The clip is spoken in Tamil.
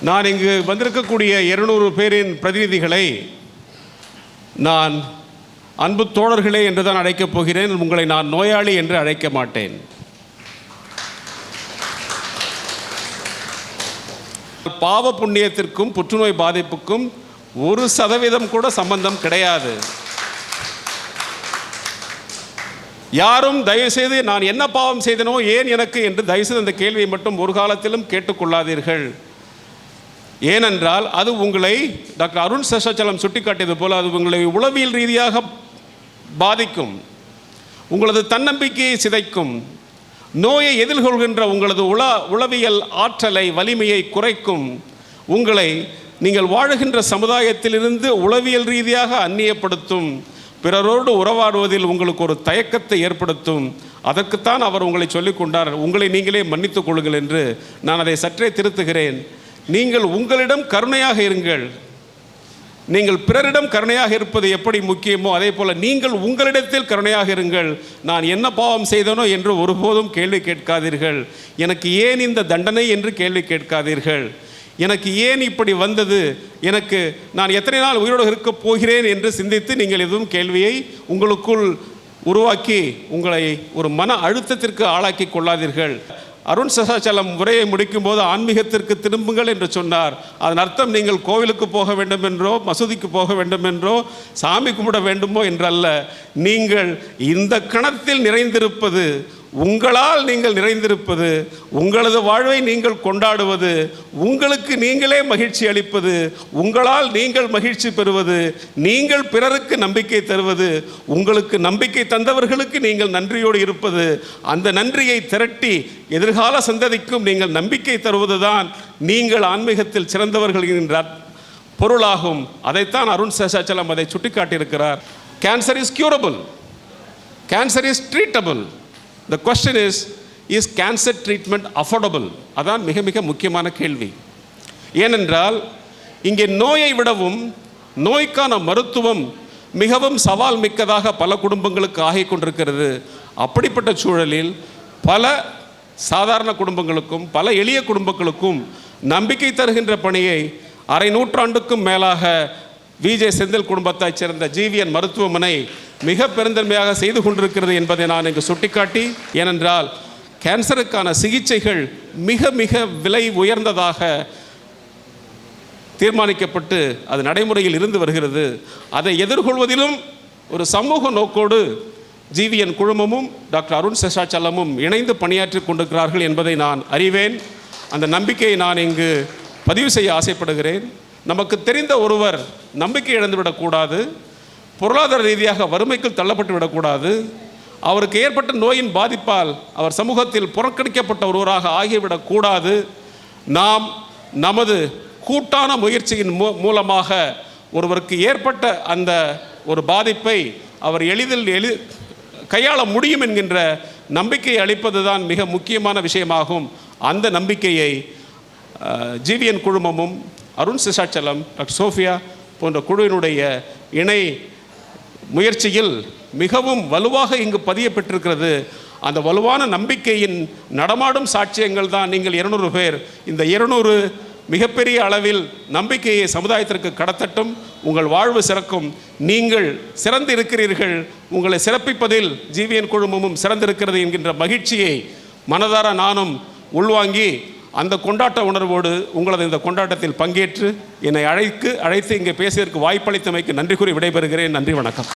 நான் இங்கு வந்திருக்கக்கூடிய 200 பேரின் பிரதிநிதிகளை நான் அன்பு தோழர்களே என்று தான் அழைக்கப் போகிறேன். உங்களை நான் நோயாளி என்று அழைக்க மாட்டேன். பாவ புண்ணியத்திற்கும் புற்றுநோய் பாதிப்புக்கும் 1% கூட சம்பந்தம் கிடையாது. யாரும் தயவுசெய்து நான் என்ன பாவம் செய்தனோ ஏன் எனக்கு என்று தயவுசெய்து அந்த கேள்வியை மட்டும் ஒரு காலத்திலும் கேட்டுக்கொள்ளாதீர்கள். ஏனென்றால் அது உங்களை டாக்டர் அருண் சேஷாச்சலம் சுட்டிக்காட்டியது போல அது உங்களை உளவியல் ரீதியாக பாதிக்கும், உங்களது தன்னம்பிக்கையை சிதைக்கும், நோயை எதிர்கொள்கின்ற உங்களது உளவியல் ஆற்றலை வலிமையை குறைக்கும், உங்களை நீங்கள் வாழுகின்ற சமுதாயத்திலிருந்து உளவியல் ரீதியாக அந்நியப்படுத்தும், பிறரோடு உறவாடுவதில் உங்களுக்கு ஒரு தயக்கத்தை ஏற்படுத்தும். அதற்குத்தான் அவர் உங்களை சொல்லிக் கொண்டார், உங்களை நீங்களே மன்னித்துக் கொள்ளுங்கள் என்று. நான் அதை சற்றே திருத்துகிறேன். நீங்கள் உங்களிடம் கருணையாக இருங்கள். நீங்கள் பிறரிடம் கருணையாக இருப்பது எப்படி முக்கியமோ அதே போல் நீங்கள் உங்களிடத்தில் கருணையாக இருங்கள். நான் என்ன பாவம் செய்தனோ என்று ஒருபோதும் கேள்வி கேட்காதீர்கள். எனக்கு ஏன் இந்த தண்டனை என்று கேள்வி கேட்காதீர்கள். எனக்கு ஏன் இப்படி வந்தது, எனக்கு நான் எத்தனை நாள் உயிரோடு இருக்கப் போகிறேன் என்று சிந்தித்து நீங்கள் எதுவும் கேள்வியை உங்களுக்குள் உருவாக்கி உங்களை ஒரு மன அழுத்தத்திற்கு ஆளாக்கி கொள்ளாதீர்கள். அருண் சேஷாச்சலம் உரையை முடிக்கும் போது ஆன்மீகத்திற்கு திரும்புங்கள் என்று சொன்னார். அதன் அர்த்தம் நீங்கள் கோவிலுக்கு போக வேண்டும் என்றோ மசூதிக்கு போக வேண்டும் என்றோ சாமி கும்பிட வேண்டுமோ என்றல்ல. நீங்கள் இந்த கணத்தில் நிறைந்திருப்பது, உங்களால் நீங்கள் நிறைந்திருப்பது, உங்களது வாழ்வை நீங்கள் கொண்டாடுவது, உங்களுக்கு நீங்களே மகிழ்ச்சி அளிப்பது, உங்களால் நீங்கள் மகிழ்ச்சி பெறுவது, நீங்கள் பிறருக்கு நம்பிக்கை தருவது, உங்களுக்கு நம்பிக்கை தந்தவர்களுக்கு நீங்கள் நன்றியோடு இருப்பது, அந்த நன்றியை திரட்டி எதிர்கால சந்ததிக்கும் நீங்கள் நம்பிக்கை தருவதுதான் நீங்கள் ஆன்மீகத்தில் சிறந்தவர்கள் என்ற பொருளாகும். அதைத்தான் அருண் சேஷாச்சலம் அதை சுட்டிக்காட்டியிருக்கிறார். Cancer is curable, cancer is treatable. The question is cancer treatment affordable? அதான் மிக மிக முக்கியமான கேள்வி. ஏனென்றால் இங்கே நோயை விடவும் நோய்க்கான மருத்துவம் மிகவும் சவால் மிக்கதாக பல குடும்பங்களுக்கு ஆகிக் கொண்டிருக்கிறது. அப்படிப்பட்ட சூழலில் பல சாதாரண குடும்பங்களுக்கும் பல எளிய குடும்பங்களுக்கும் நம்பிக்கை தருகின்ற பணியை அரை நூற்றாண்டுக்கும் மேலாக விஜே செந்தில் குடும்பத்தைச் சேர்ந்த ஜிவிஎன் மருத்துவமனை மிக பெருந்தன்மையாக செய்து கொண்டிருக்கிறது என்பதை நான் இங்கு சுட்டிக்காட்டி, ஏனென்றால் கேன்சருக்கான சிகிச்சைகள் மிக மிக விலை உயர்ந்ததாக தீர்மானிக்கப்பட்டு அது நடைமுறையில் இருந்து வருகிறது. அதை எதிர்கொள்வதிலும் ஒரு சமூக நோக்கோடு ஜிவிஎன் குழுமமும் டாக்டர் அருண் சேஷாச்சலமும் இணைந்து பணியாற்றி கொண்டிருக்கிறார்கள் என்பதை நான் அறிவேன். அந்த நம்பிக்கையை நான் இங்கு பதிவு செய்ய ஆசைப்படுகிறேன். நமக்கு தெரிந்த ஒருவர் நம்பிக்கை இழந்துவிடக்கூடாது, பொருளாதார ரீதியாக வறுமைக்கு தள்ளப்பட்டு விடக்கூடாது, அவருக்கு ஏற்பட்ட நோயின் பாதிப்பால் அவர் சமூகத்தில் புறக்கணிக்கப்பட்ட ஒருவராக ஆகிவிடக்கூடாது. நாம் நமது கூட்டான முயற்சியின் மூலமாக ஒருவருக்கு ஏற்பட்ட அந்த ஒரு பாதிப்பை அவர் எளிதில் கையாள முடியும் என்கின்ற நம்பிக்கையை அளிப்பது தான் மிக முக்கியமான விஷயமாகும். அந்த நம்பிக்கையை ஜிவிஎன் குழுமமும் அருண் சேஷாச்சலம், டாக்டர் சோஃபியா போன்ற குழுவினுடைய இணை முயற்சியில் மிகவும் வலுவாக இங்கு பதியப்பட்டிருக்கிறது. அந்த வலுவான நம்பிக்கையின் நடமாடும் சாட்சியங்கள் தான் நீங்கள் 200 பேர். இந்த 200 மிகப்பெரிய அளவில் நம்பிக்கையை சமுதாயத்திற்கு கடத்தட்டும். உங்கள் வாழ்வு சிறக்கும். நீங்கள் சிறந்து இருக்கிறீர்கள். உங்களை சிறப்பிப்பதில் ஜிவிஎன் குழுமமும் சிறந்திருக்கிறது என்கின்ற மகிழ்ச்சியை மனதார நானும் உள்வாங்கி அந்த கொண்டாட்ட உணர்வோடு உங்களது இந்த கொண்டாட்டத்தில் பங்கேற்று என்னை அழைத்து இங்கே பேசியதற்கு வாய்ப்பளித்தமைக்கு நன்றி கூறி விடைபெறுகிறேன். நன்றி, வணக்கம்.